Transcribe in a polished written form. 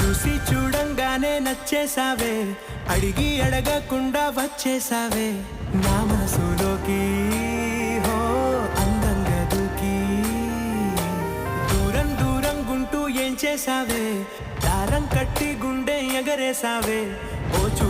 చూసి చూడంగానే నచ్చేసావే, అడిగి అడగకుండా వచ్చేసావే నా మనసులోకి. హో అందంగా దూకి దూరం దూరం గుంటూ ఏం చేసావే, దారం కట్టి గుండె ఎగరేసావే. ఓ చూ